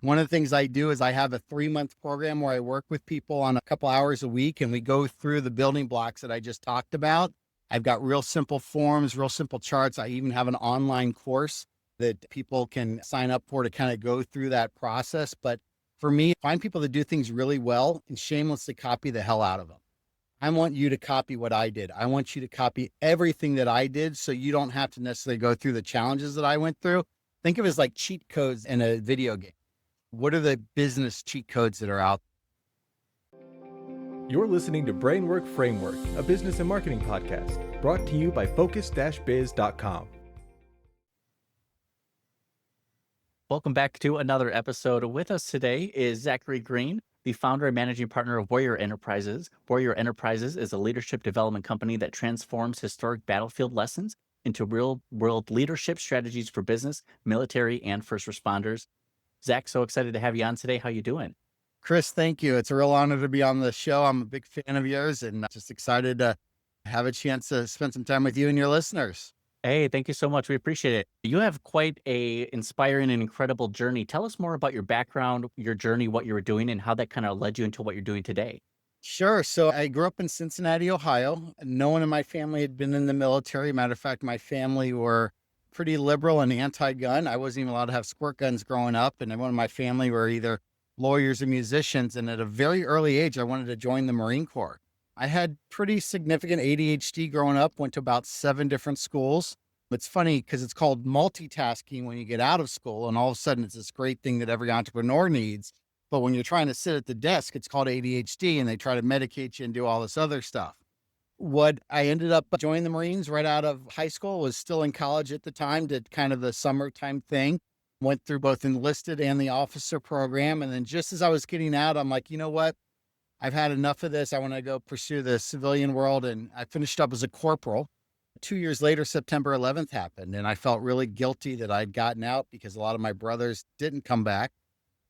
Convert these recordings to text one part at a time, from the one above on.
One of the things I do is I have a 3-month program where I work with people on a couple hours a week and we go through the building blocks that I just talked about. I've got real simple forms, real simple charts. I even have an online course that people can sign up for to kind of go through that process. But for me, find people that do things really well and shamelessly copy the hell out of them. I want you to copy what I did. I want you to copy everything that I did so you don't have to necessarily go through the challenges that I went through. Think of it as like cheat codes in a video game. What are the business cheat codes that are out? You're listening to Brainwork Framework, a business and marketing podcast brought to you by focus-biz.com. Welcome back to another episode. With us today is Zachary Green, the founder and managing partner of Warrior Enterprises. Warrior Enterprises is a leadership development company that transforms historic battlefield lessons into real-world leadership strategies for business, military, and first responders. Zach, so excited to have you on today. How you doing? Chris, thank you. It's a real honor to be on the show. I'm a big fan of yours and just excited to have a chance to spend some time with you and your listeners. Hey, thank you so much. We appreciate it. You have quite a inspiring and incredible journey. Tell us more about your background, your journey, what you were doing, and how that kind of led you into what you're doing today. Sure. So I grew up in Cincinnati, Ohio. No one in my family had been in the military. Matter of fact, my family were pretty liberal and anti-gun. I wasn't even allowed to have squirt guns growing up. And everyone in my family were either lawyers or musicians. And at a very early age, I wanted to join the Marine Corps. I had pretty significant ADHD growing up, went to about 7 different schools. It's funny because it's called multitasking when you get out of school. And all of a sudden, it's this great thing that every entrepreneur needs. But when you're trying to sit at the desk, it's called ADHD and they try to medicate you and do all this other stuff. What I ended up joining the Marines right out of high school, was still in college at the time, did kind of the summertime thing, went through both enlisted and the officer program. And then just as I was getting out, I'm like, you know what? I've had enough of this. I want to go pursue the civilian world. And I finished up as a corporal. 2 years later, September 11th happened. And I felt really guilty that I'd gotten out because a lot of my brothers didn't come back.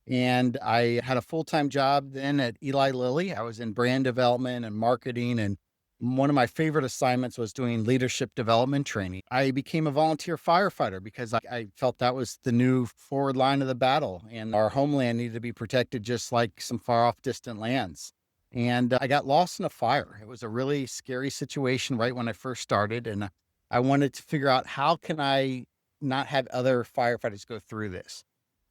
And I had a full-time job then at Eli Lilly. I was in brand development and marketing. And one of my favorite assignments was doing leadership development training. I became a volunteer firefighter because I felt that was the new forward line of the battle. And our homeland needed to be protected just like some far off distant lands. And I got lost in a fire. It was a really scary situation right when I first started. And I wanted to figure out, how can I not have other firefighters go through this?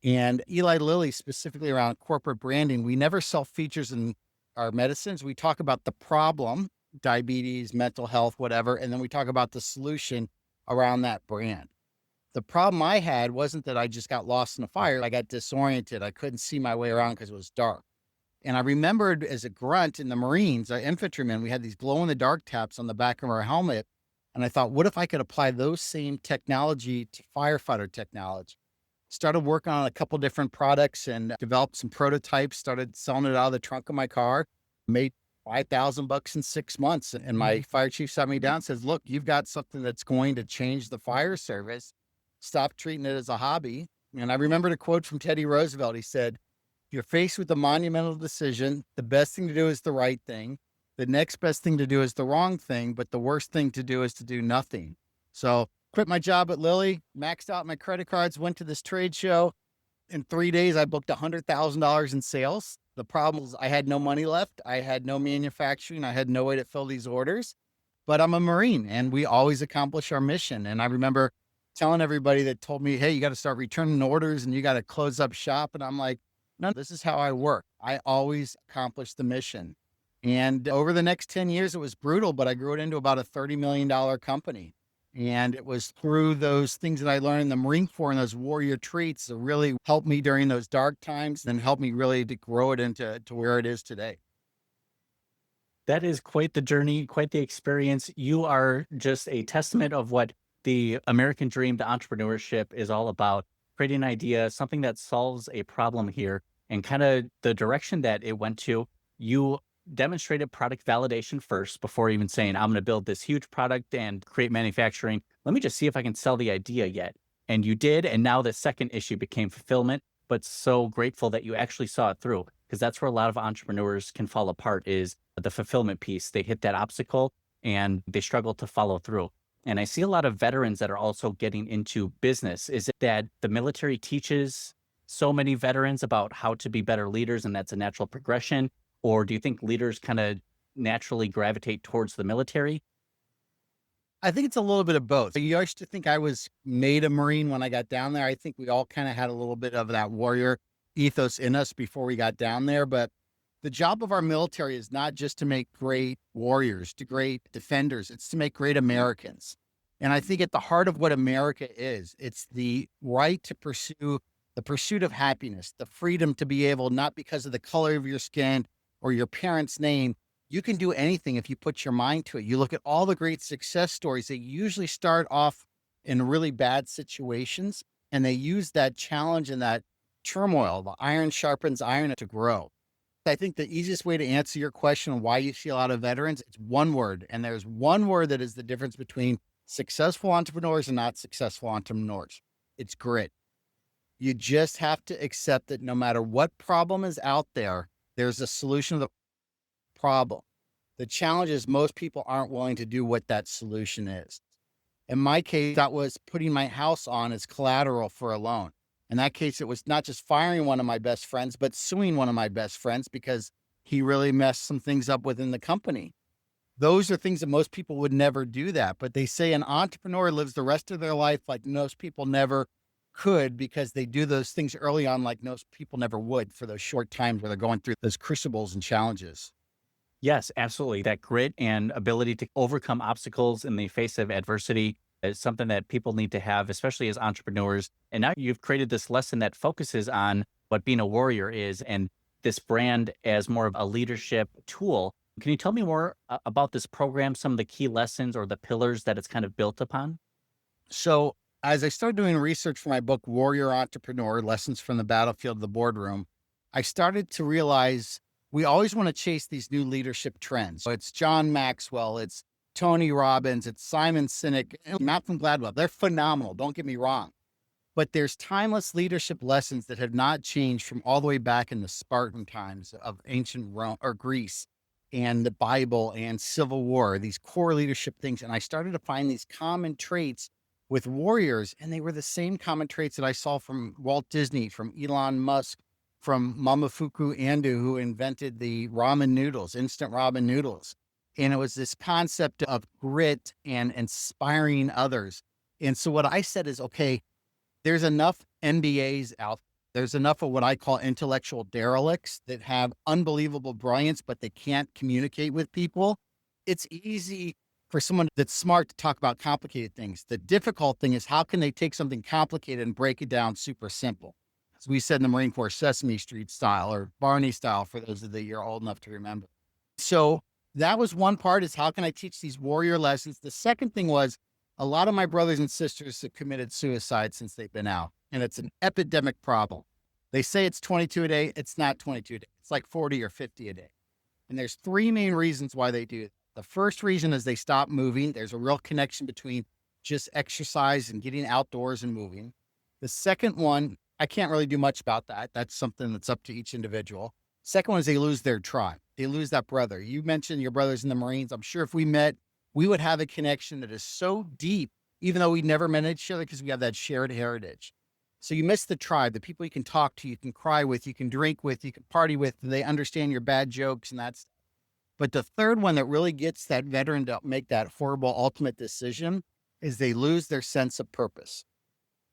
And Eli Lilly, specifically around corporate branding, we never sell features in our medicines. We talk about the problem, diabetes, mental health, whatever. And then we talk about the solution around that brand. The problem I had wasn't that I just got lost in a fire. I got disoriented. I couldn't see my way around because it was dark. And I remembered as a grunt in the Marines, our infantrymen, we had these glow in the dark taps on the back of our helmet. And I thought, what if I could apply those same technology to firefighter technology? Started working on a couple different products and developed some prototypes, started selling it out of the trunk of my car, made $5,000 in 6 months. And my fire chief sat me down and says, look, you've got something that's going to change the fire service. Stop treating it as a hobby. And I remembered a quote from Teddy Roosevelt. He said, if you're faced with a monumental decision, the best thing to do is the right thing. The next best thing to do is the wrong thing, but the worst thing to do is to do nothing. So quit my job at Lilly, maxed out my credit cards, went to this trade show. In 3 days, I booked $100,000 in sales. The problem was I had no money left. I had no manufacturing. I had no way to fill these orders, but I'm a Marine and we always accomplish our mission. And I remember telling everybody that told me, hey, you got to start returning orders and you got to close up shop. And I'm like, no, this is how I work. I always accomplish the mission. And over the next 10 years, it was brutal, but I grew it into about a $30 million company. And it was through those things that I learned in the Marine Corps and those warrior traits that really helped me during those dark times and helped me really to grow it into where it is today. That is quite the journey, quite the experience. You are just a testament of what the American dream, the entrepreneurship is all about. Creating an idea, something that solves a problem here, and kind of the direction that it went to. You demonstrated product validation first before even saying, I'm going to build this huge product and create manufacturing. Let me just see if I can sell the idea yet. And you did. And now the second issue became fulfillment, but so grateful that you actually saw it through, because that's where a lot of entrepreneurs can fall apart, is the fulfillment piece. They hit that obstacle and they struggle to follow through. And I see a lot of veterans that are also getting into business. Is it that the military teaches so many veterans about how to be better leaders and that's a natural progression? Or do you think leaders kind of naturally gravitate towards the military? I think it's a little bit of both. You used to think I was made a Marine when I got down there. I think we all kind of had a little bit of that warrior ethos in us before we got down there. But the job of our military is not just to make great warriors, to great defenders, it's to make great Americans. And I think at the heart of what America is, it's the right to pursue the pursuit of happiness, the freedom to be able, not because of the color of your skin or your parents' name, you can do anything if you put your mind to it. You look at all the great success stories, they usually start off in really bad situations, and they use that challenge and that turmoil. The iron sharpens iron to grow. I think the easiest way to answer your question on why you see a lot of veterans, it's one word. And there's one word that is the difference between successful entrepreneurs and not successful entrepreneurs. It's grit. You just have to accept that no matter what problem is out there, there's a solution to the problem. The challenge is most people aren't willing to do what that solution is. In my case, that was putting my house on as collateral for a loan. In that case, it was not just firing one of my best friends, but suing one of my best friends because he really messed some things up within the company. Those are things that most people would never do that. But they say an entrepreneur lives the rest of their life like most people never could because they do those things early on like most people never would for those short times where they're going through those crucibles and challenges. Yes, absolutely. That grit and ability to overcome obstacles in the face of adversity is something that people need to have, especially as entrepreneurs. And now you've created this lesson that focuses on what being a warrior is and this brand as more of a leadership tool. Can you tell me more about this program, some of the key lessons or the pillars that it's kind of built upon? So as I started doing research for my book, Warrior Entrepreneur, Lessons from the Battlefield to the Boardroom, I started to realize we always want to chase these new leadership trends. So it's John Maxwell, it's Tony Robbins, it's Simon Sinek, Malcolm Gladwell. They're phenomenal. Don't get me wrong. But there's timeless leadership lessons that have not changed from all the way back in the Spartan times of ancient Rome or Greece and the Bible and Civil War, these core leadership things. And I started to find these common traits with warriors, and they were the same common traits that I saw from Walt Disney, from Elon Musk, from Mamafuku Ando, who invented the ramen noodles, instant ramen noodles. And it was this concept of grit and inspiring others. And so what I said is, okay, there's enough MBAs out. There's enough of what I call intellectual derelicts that have unbelievable brilliance, but they can't communicate with people. It's easy for someone that's smart to talk about complicated things. The difficult thing is how can they take something complicated and break it down super simple? As we said in the Marine Corps, Sesame Street style or Barney style, for those of you are old enough to remember. So that was one part, is how can I teach these warrior lessons? The second thing was a lot of my brothers and sisters have committed suicide since they've been out, and it's an epidemic problem. They say it's 22 a day. It's not 22 a day. It's like 40 or 50 a day. And there's three main reasons why they do it. The first reason is they stop moving. There's a real connection between just exercise and getting outdoors and moving. The second one, I can't really do much about that. That's something that's up to each individual. Second one is they lose their tribe. They lose that brother. You mentioned your brothers in the Marines. I'm sure if we met, we would have a connection that is so deep, even though we never met each other because we have that shared heritage. So you miss the tribe, the people you can talk to, you can cry with, you can drink with, you can party with, they understand your bad jokes and that's. But the third one that really gets that veteran to make that horrible ultimate decision is they lose their sense of purpose.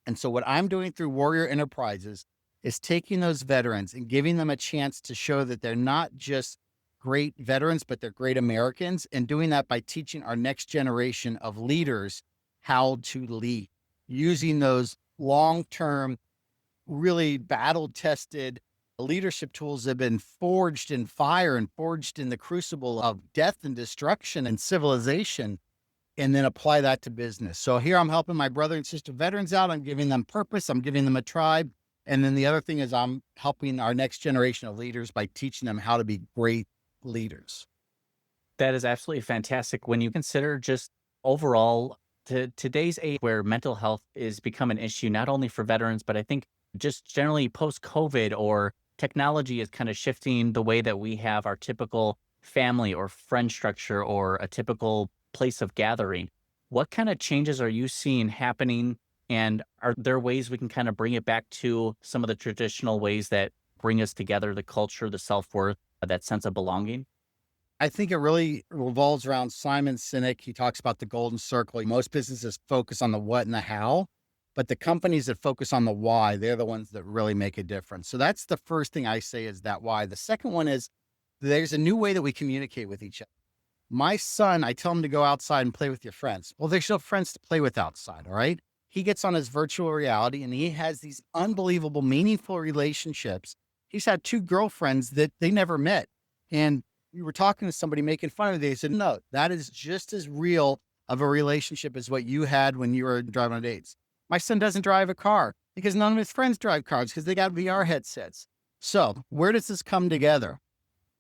And so what I'm doing through Warrior Enterprises is taking those veterans and giving them a chance to show that they're not just great veterans, but they're great Americans, and doing that by teaching our next generation of leaders how to lead, using those long-term, really battle-tested leadership tools that have been forged in fire and forged in the crucible of death and destruction and civilization, and then apply that to business. So here I'm helping my brother and sister veterans out. I'm giving them purpose. I'm giving them a tribe. And then the other thing is I'm helping our next generation of leaders by teaching them how to be great leaders. That is absolutely fantastic. When you consider just overall to today's age where mental health is become an issue, not only for veterans, but I think just generally post-COVID or technology is kind of shifting the way that we have our typical family or friend structure or a typical place of gathering. What kind of changes are you seeing happening And are there ways we can kind of bring it back to some of the traditional ways that bring us together, the culture, the self-worth, that sense of belonging? I think it really revolves around Simon Sinek. He talks about the golden circle. Most businesses focus on the what and the how, but the companies that focus on the why, they're the ones that really make a difference. So that's the first thing I say is that why. The second one is there's a new way that we communicate with each other. My son, I tell him to go outside and play with your friends. Well, there's no friends to play with outside. All right. He gets on his virtual reality and he has these unbelievable, meaningful relationships. He's had two girlfriends that they never met. And we were talking to somebody making fun of it. They said, no, that is just as real of a relationship as what you had when you were driving on dates. My son doesn't drive a car because none of his friends drive cars because they got VR headsets. So where does this come together?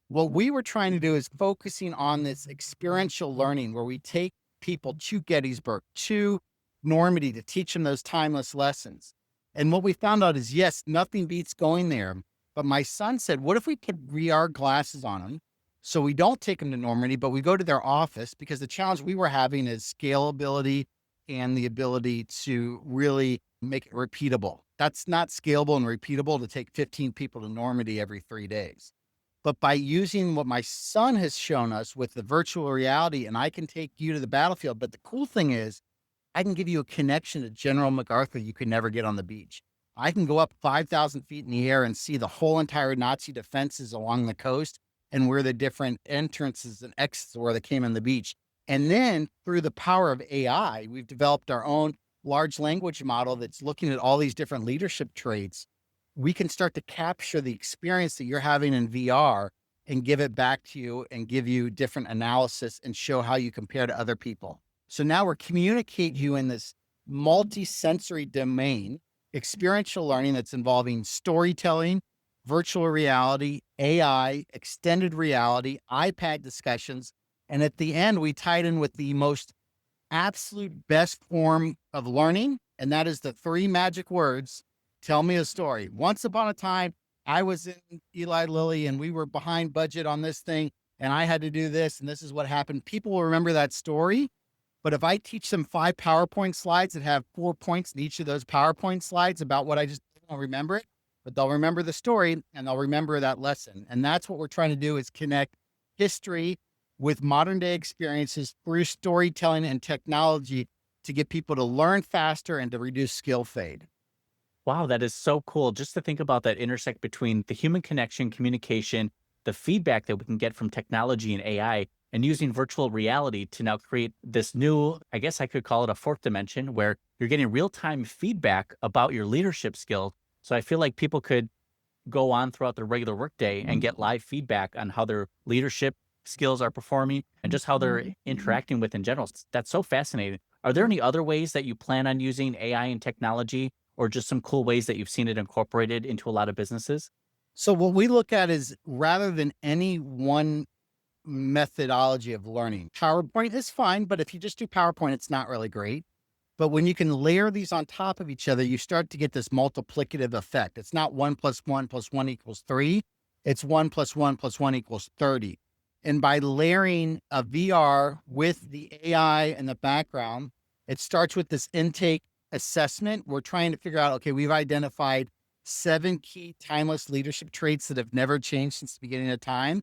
What we were trying to do is focusing on this experiential learning where we take people to Gettysburg, to Normandy to teach them those timeless lessons. And what we found out is, yes, nothing beats going there. But my son said, what if we put VR glasses on them? So we don't take them to Normandy, but we go to their office because the challenge we were having is scalability and the ability to really make it repeatable. That's not scalable and repeatable to take 15 people to Normandy every 3 days. But by using what my son has shown us with the virtual reality, and I can take you to the battlefield. But the cool thing is, I can give you a connection to General MacArthur you could never get on the beach. I can go up 5,000 feet in the air and see the whole entire Nazi defenses along the coast and where the different entrances and exits where they came on the beach. And then through the power of AI, we've developed our own large language model that's looking at all these different leadership traits. We can start to capture the experience that you're having in VR and give it back to you and give you different analysis and show how you compare to other people. So now we're communicating you in this multi-sensory domain, experiential learning that's involving storytelling, virtual reality, AI, extended reality, iPad discussions. And at the end, we tied in with the most absolute best form of learning. And that is the 3 magic words. Tell me a story. Once upon a time, I was in Eli Lilly and we were behind budget on this thing and I had to do this and this is what happened. People will remember that story. But if I teach them 5 PowerPoint slides that have 4 points in each of those PowerPoint slides about what I just did, they'll remember it, but they'll remember the story and they'll remember that lesson. And that's what we're trying to do is connect history with modern day experiences through storytelling and technology to get people to learn faster and to reduce skill fade. Wow, that is so cool. Just to think about that intersect between the human connection, communication, the feedback that we can get from technology and AI, and using virtual reality to now create this new, I guess I could call it a 4th dimension, where you're getting real-time feedback about your leadership skill. So I feel like people could go on throughout their regular workday and get live feedback on how their leadership skills are performing and just how they're interacting with in general. That's so fascinating. Are there any other ways that you plan on using AI and technology, or just some cool ways that you've seen it incorporated into a lot of businesses? So what we look at is rather than any one methodology of learning, PowerPoint is fine, but if you just do PowerPoint, it's not really great. But when you can layer these on top of each other, you start to get this multiplicative effect. It's not 1 + 1 + 1 = 3. It's 1 + 1 + 1 = 30. And by layering a VR with the AI in the background, it starts with this intake assessment. We're trying to figure out, okay, we've identified 7 key timeless leadership traits that have never changed since the beginning of time.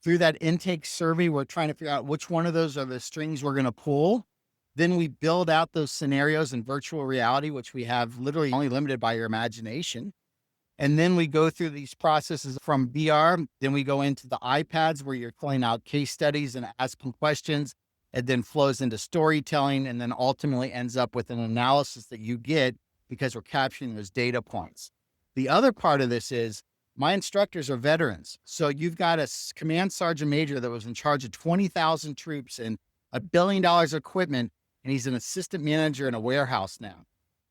Through that intake survey, we're trying to figure out which one of those are the strings we're going to pull. Then we build out those scenarios in virtual reality, which we have literally only limited by your imagination. And then we go through these processes from VR. Then we go into the iPads where you're filling out case studies and asking questions. It then flows into storytelling and then ultimately ends up with an analysis that you get because we're capturing those data points. The other part of this is my instructors are veterans. So you've got a command sergeant major that was in charge of 20,000 troops and $1 billion of equipment. And he's an assistant manager in a warehouse now.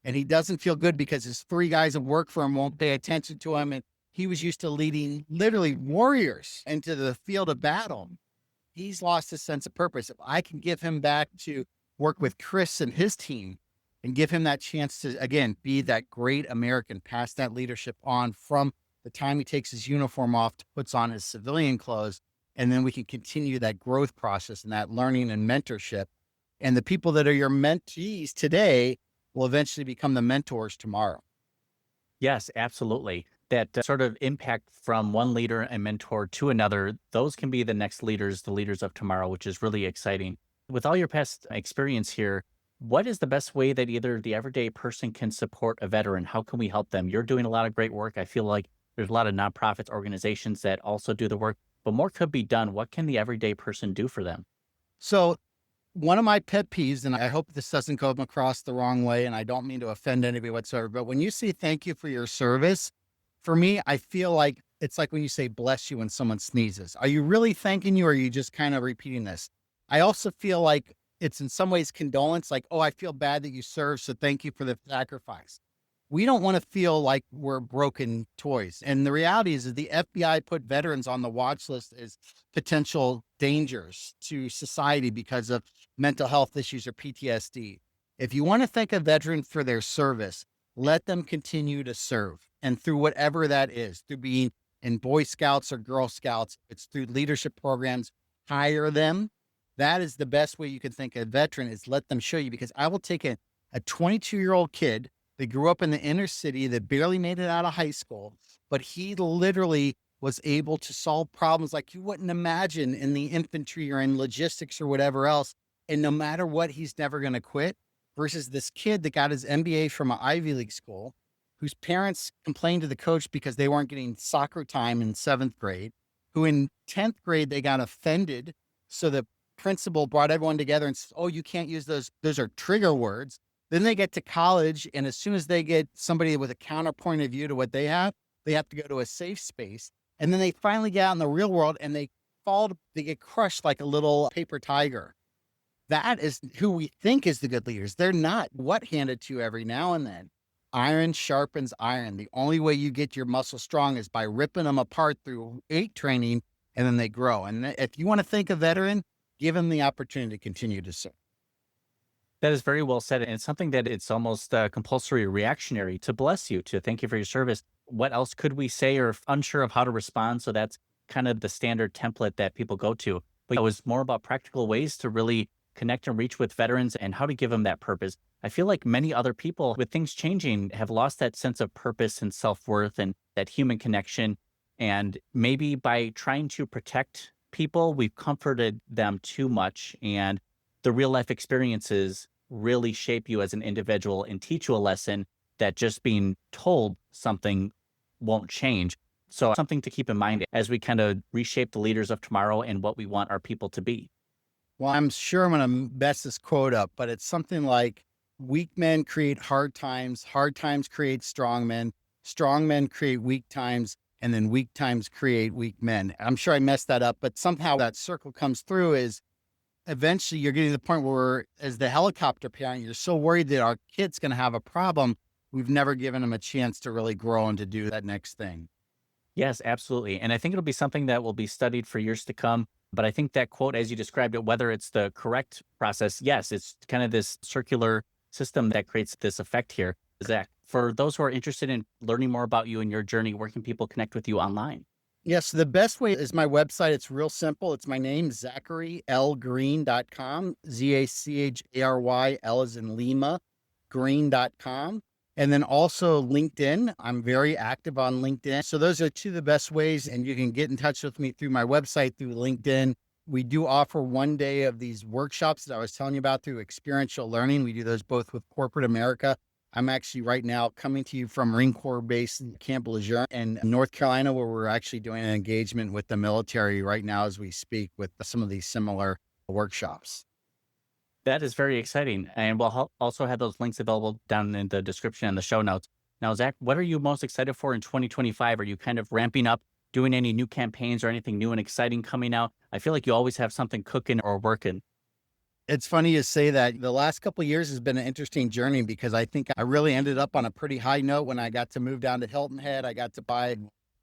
And he doesn't feel good because his 3 guys that work for him won't pay attention to him. And he was used to leading literally warriors into the field of battle. He's lost his sense of purpose. If I can give him back to work with Chris and his team and give him that chance to, again, be that great American, pass that leadership on from the time he takes his uniform off to puts on his civilian clothes. And then we can continue that growth process and that learning and mentorship. And the people that are your mentees today, will eventually become the mentors tomorrow. Yes, absolutely. That sort of impact from one leader and mentor to another, those can be the next leaders, the leaders of tomorrow, which is really exciting. With all your past experience here, what is the best way that either the everyday person can support a veteran? How can we help them? You're doing a lot of great work. I feel like there's a lot of nonprofits, organizations that also do the work, but more could be done. What can the everyday person do for them? So one of my pet peeves, and I hope this doesn't come across the wrong way, and I don't mean to offend anybody whatsoever, but when you say thank you for your service, for me, I feel like it's like when you say bless you when someone sneezes. Are you really thanking you, or are you just kind of repeating this? I also feel like it's in some ways condolence, like, oh, I feel bad that you served, so thank you for the sacrifice. We don't want to feel like we're broken toys. And the reality is that the FBI put veterans on the watch list as potential dangers to society because of mental health issues or PTSD. If you want to thank a veteran for their service, let them continue to serve. And through whatever that is, through being in Boy Scouts or Girl Scouts, it's through leadership programs, hire them. That is the best way you can thank a veteran, is let them show you, because I will take a 22-year-old kid that grew up in the inner city that barely made it out of high school, but he literally was able to solve problems like you wouldn't imagine in the infantry or in logistics or whatever else. And no matter what, he's never going to quit, versus this kid that got his MBA from an Ivy League school, whose parents complained to the coach because they weren't getting soccer time in 7th grade, who in 10th grade, they got offended. So the principal brought everyone together and said, oh, you can't use those. Those are trigger words. Then they get to college, and as soon as they get somebody with a counterpoint of view to what they have to go to a safe space. And then they finally get out in the real world and they get crushed like a little paper tiger. That is who we think is the good leaders. They're not. What handed to you every now and then? Iron sharpens iron. The only way you get your muscle strong is by ripping them apart through weight training, and then they grow. And if you want to thank a veteran, give them the opportunity to continue to serve. That is very well said. And it's something that it's almost compulsory or reactionary to bless you, to thank you for your service. What else could we say, or if unsure of how to respond? So that's kind of the standard template that people go to. But it was more about practical ways to really connect and reach with veterans and how to give them that purpose. I feel like many other people, with things changing, have lost that sense of purpose and self-worth and that human connection. And maybe by trying to protect people, we've comforted them too much. And the real life experiences really shape you as an individual and teach you a lesson that just being told something won't change. So something to keep in mind as we kind of reshape the leaders of tomorrow and what we want our people to be. Well, I'm sure I'm going to mess this quote up, but it's something like, weak men create hard times create strong men create weak times, and then weak times create weak men. I'm sure I messed that up, but somehow that circle comes through. Is eventually you're getting to the point where, as the helicopter parent, you're so worried that our kid's going to have a problem, we've never given them a chance to really grow and to do that next thing. Yes, absolutely. And I think it'll be something that will be studied for years to come. But I think that quote, as you described it, whether it's the correct process, yes, it's kind of this circular system that creates this effect here. Zach, for those who are interested in learning more about you and your journey, where can people connect with you online? Yes, the best way is my website. It's real simple. It's my name, ZacharyLGreen.com, Zachary, L as in Lima, green.com. And then also LinkedIn. I'm very active on LinkedIn. So those are two of the best ways. And you can get in touch with me through my website, through LinkedIn. We do offer one day of these workshops that I was telling you about through experiential learning. We do those both with corporate America. I'm actually right now coming to you from Marine Corps base in Camp Lejeune in North Carolina, where we're actually doing an engagement with the military right now as we speak with some of these similar workshops. That is very exciting. And we'll also have those links available down in the description and the show notes. Now, Zach, what are you most excited for in 2025? Are you kind of ramping up, doing any new campaigns or anything new and exciting coming out? I feel like you always have something cooking or working. It's funny you say that. The last couple of years has been an interesting journey, because I think I really ended up on a pretty high note when I got to move down to Hilton Head. I got to buy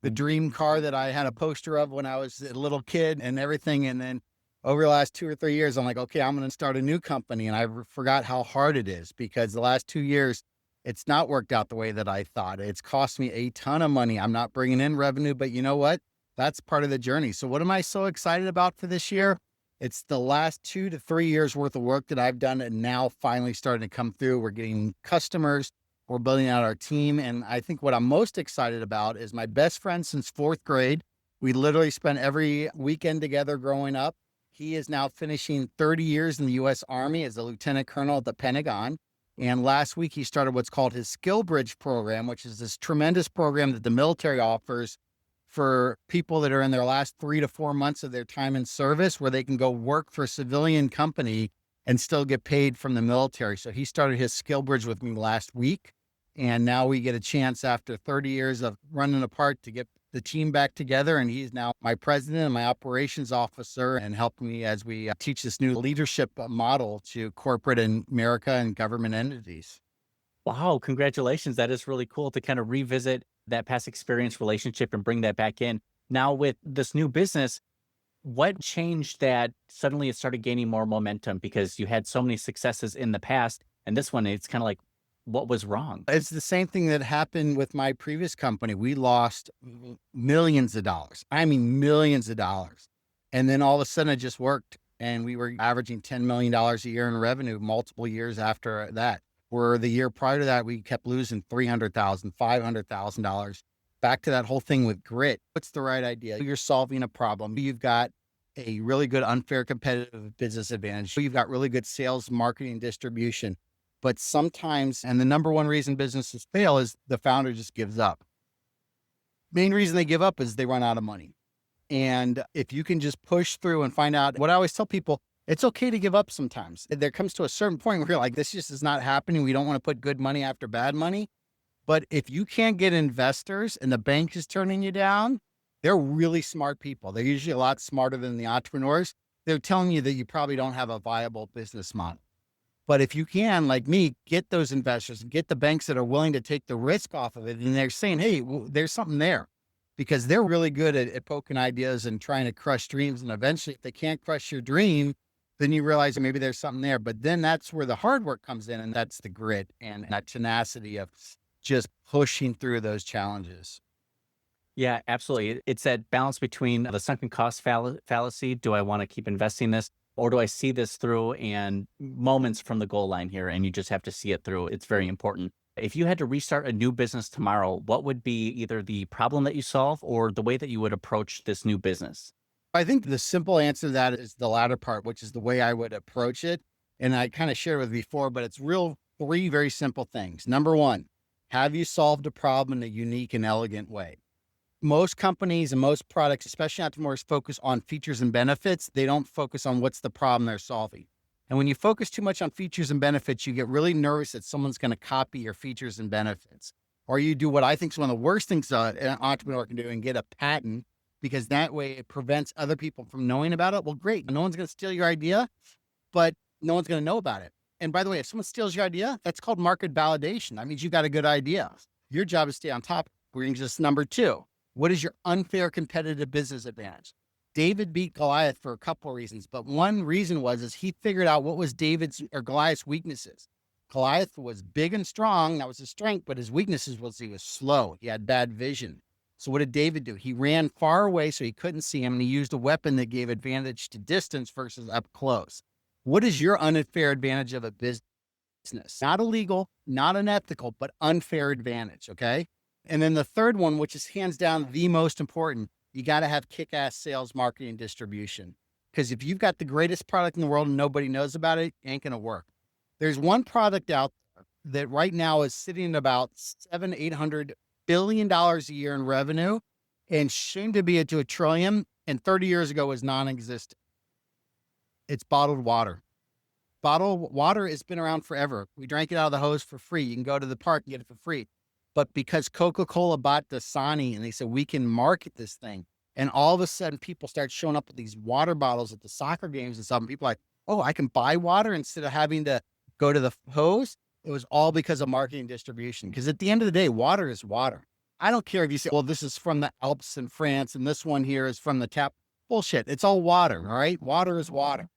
the dream car that I had a poster of when I was a little kid and everything. And then over the last 2 or 3 years, I'm like, okay, I'm going to start a new company. And I forgot how hard it is, because the last 2 years, it's not worked out the way that I thought. It's cost me a ton of money. I'm not bringing in revenue, but you know what? That's part of the journey. So what am I so excited about for this year? It's the last 2 to 3 years worth of work that I've done and now finally starting to come through. We're getting customers, we're building out our team. And I think what I'm most excited about is my best friend since fourth grade. We literally spent every weekend together growing up. He is now finishing 30 years in the US Army as a lieutenant colonel at the Pentagon. And last week he started what's called his Skill Bridge program, which is this tremendous program that the military offers for people that are in their last 3 to 4 months of their time in service, where they can go work for a civilian company and still get paid from the military. So he started his Skill Bridge with me last week. And now we get a chance after 30 years of running apart to get the team back together. And he's now my president and my operations officer and helping me as we teach this new leadership model to corporate and America and government entities. Wow, congratulations. That is really cool to kind of revisit that past experience relationship and bring that back in. Now, with this new business, what changed that suddenly it started gaining more momentum because you had so many successes in the past? And this one, it's kind of like, what was wrong? It's the same thing that happened with my previous company. We lost millions of dollars. I mean, millions of dollars. And then all of a sudden it just worked. And we were averaging $10 million a year in revenue multiple years after that. Where the year prior to that, we kept losing $300,000, $500,000. Back to that whole thing with grit. What's the right idea? You're solving a problem. You've got a really good unfair competitive business advantage. You've got really good sales, marketing, distribution. But sometimes, and the number one reason businesses fail is the founder just gives up. Main reason they give up is they run out of money. And if you can just push through and find out, what I always tell people, it's okay to give up sometimes. There comes to a certain point where you're like, this just is not happening. We don't want to put good money after bad money. But if you can't get investors and the bank is turning you down, they're really smart people. They're usually a lot smarter than the entrepreneurs. They're telling you that you probably don't have a viable business model. But if you can, like me, get those investors and get the banks that are willing to take the risk off of it, and they're saying, hey, well, there's something there, because they're really good at poking ideas and trying to crush dreams. And eventually, if they can't crush your dream, then you realize maybe there's something there. But then that's where the hard work comes in. And that's the grit and that tenacity of just pushing through those challenges. Yeah, absolutely. It's that balance between the sunken cost fallacy. Do I want to keep investing this? Or do I see this through and moments from the goal line here? And you just have to see it through. It's very important. If you had to restart a new business tomorrow, what would be either the problem that you solve or the way that you would approach this new business? I think the simple answer to that is the latter part, which is the way I would approach it. And I kind of shared with you before, but it's three very simple things. Number one, have you solved a problem in a unique and elegant way? Most companies and most products, especially entrepreneurs, focus on features and benefits. They don't focus on what's the problem they're solving. And when you focus too much on features and benefits, you get really nervous that someone's going to copy your features and benefits. Or you do what I think is one of the worst things an entrepreneur can do and get a patent, because that way it prevents other people from knowing about it. Well, great. No one's going to steal your idea, but no one's going to know about it. And by the way, if someone steals your idea, that's called market validation. That means you got a good idea. Your job is to stay on top. Brings us number two. What is your unfair competitive business advantage? David beat Goliath for a couple of reasons, but one reason is he figured out what was David's or Goliath's weaknesses. Goliath was big and strong. That was his strength, but his weaknesses was he was slow. He had bad vision. So what did David do? He ran far away so he couldn't see him, and he used a weapon that gave advantage to distance versus up close. What is your unfair advantage of a business? Not illegal, not unethical, but unfair advantage, okay? And then the third one, which is hands down the most important, you got to have kick-ass sales, marketing, and distribution. Because if you've got the greatest product in the world and nobody knows about it, it ain't going to work. There's one product out there that right now is sitting at about $700-800 billion a year in revenue and soon to be to $1 trillion, and 30 years ago was non-existent. It's bottled water. Bottled water has been around forever. We drank it out of the hose for free. You can go to the park and get it for free. But because Coca-Cola bought Dasani and they said, we can market this thing. And all of a sudden people start showing up with these water bottles at the soccer games and stuff. And people are like, oh, I can buy water instead of having to go to the hose. It was all because of marketing distribution. Because at the end of the day, water is water. I don't care if you say, well, this is from the Alps in France and this one here is from the tap. Bullshit. It's all water. All right. Water is water.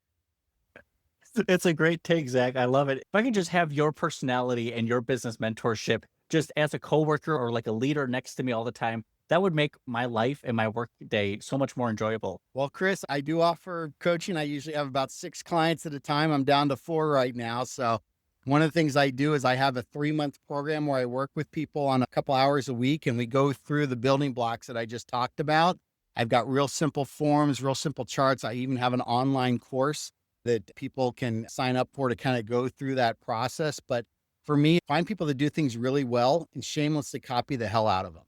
It's a great take, Zach. I love it. If I can just have your personality and your business mentorship just as a coworker or like a leader next to me all the time, that would make my life and my work day so much more enjoyable. Well, Chris, I do offer coaching. I usually have about 6 clients at a time. I'm down to 4 right now. So one of the things I do is I have a 3-month program where I work with people on a couple hours a week, and we go through the building blocks that I just talked about. I've got real simple forms, real simple charts. I even have an online course that people can sign up for to kind of go through that process. But for me, find people that do things really well and shamelessly copy the hell out of them.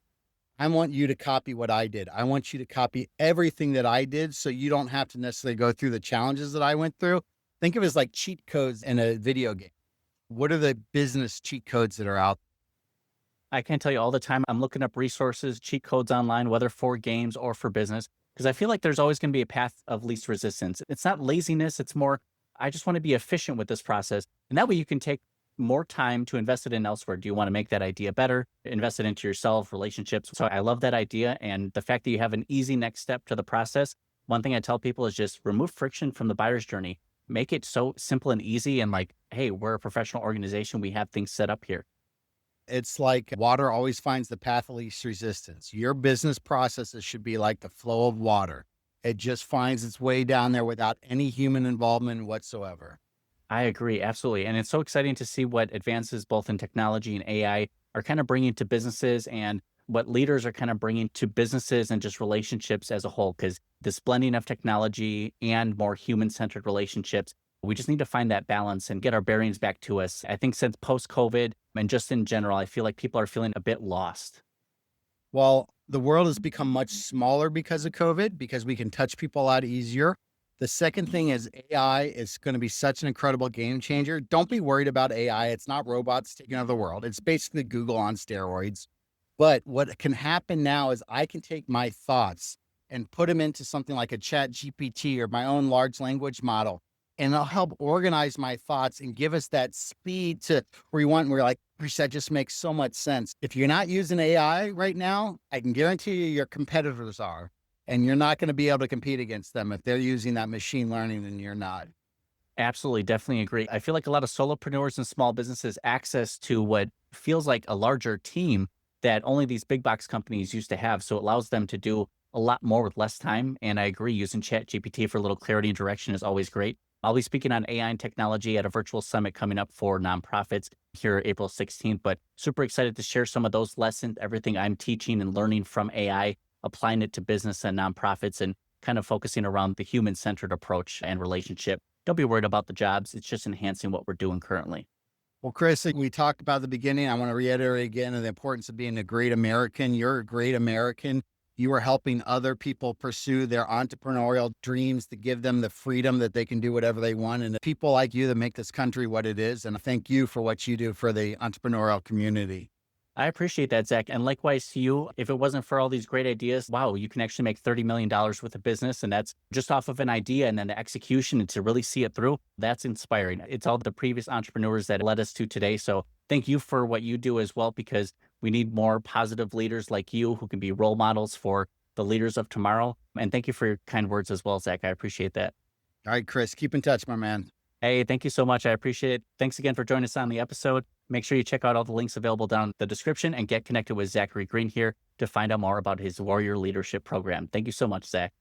I want you to copy what I did. I want you to copy everything that I did so you don't have to necessarily go through the challenges that I went through. Think of it as like cheat codes in a video game. What are the business cheat codes that are out? I can tell you all the time, I'm looking up resources, cheat codes online, whether for games or for business, because I feel like there's always going to be a path of least resistance. It's not laziness. It's more, I just want to be efficient with this process. And that way you can take more time to invest it in elsewhere. Do you want to make that idea better? Invest it into yourself, relationships. So I love that idea. And the fact that you have an easy next step to the process. One thing I tell people is just remove friction from the buyer's journey. Make it so simple and easy. And like, hey, we're a professional organization. We have things set up here. It's like water always finds the path of least resistance. Your business processes should be like the flow of water. It just finds its way down there without any human involvement whatsoever. I agree, absolutely. And it's so exciting to see what advances both in technology and AI are kind of bringing to businesses and what leaders are kind of bringing to businesses and just relationships as a whole. Because this blending of technology and more human-centered relationships, we just need to find that balance and get our bearings back to us. I think since post-COVID and just in general, I feel like people are feeling a bit lost. Well, the world has become much smaller because of COVID, because we can touch people a lot easier. The second thing is AI is going to be such an incredible game changer. Don't be worried about AI. It's not robots taking over the world. It's basically Google on steroids. But what can happen now is I can take my thoughts and put them into something like a Chat GPT or my own large language model, and it'll help organize my thoughts and give us that speed to where we want. And we're like, "Gosh, that just makes so much sense." If you're not using AI right now, I can guarantee you your competitors are. And you're not going to be able to compete against them if they're using that machine learning and you're not. Absolutely, definitely agree. I feel like a lot of solopreneurs and small businesses access to what feels like a larger team that only these big box companies used to have. So it allows them to do a lot more with less time. And I agree, using Chat GPT for a little clarity and direction is always great. I'll be speaking on AI and technology at a virtual summit coming up for nonprofits here April 16th, but super excited to share some of those lessons, everything I'm teaching and learning from AI, applying it to business and nonprofits and kind of focusing around the human-centered approach and relationship. Don't be worried about the jobs. It's just enhancing what we're doing currently. Well, Chris, we talked about at the beginning. I want to reiterate again the importance of being a great American. You're a great American. You are helping other people pursue their entrepreneurial dreams to give them the freedom that they can do whatever they want. And people like you that make this country what it is. And thank you for what you do for the entrepreneurial community. I appreciate that, Zach. And likewise to you, if it wasn't for all these great ideas, wow, you can actually make $30 million worth of business. And that's just off of an idea and then the execution and to really see it through. That's inspiring. It's all the previous entrepreneurs that led us to today. So thank you for what you do as well, because we need more positive leaders like you who can be role models for the leaders of tomorrow. And thank you for your kind words as well, Zach. I appreciate that. All right, Chris, keep in touch, my man. Hey, thank you so much. I appreciate it. Thanks again for joining us on the episode. Make sure you check out all the links available down in the description and get connected with Zachary Green here to find out more about his Warrior Leadership Program. Thank you so much, Zach.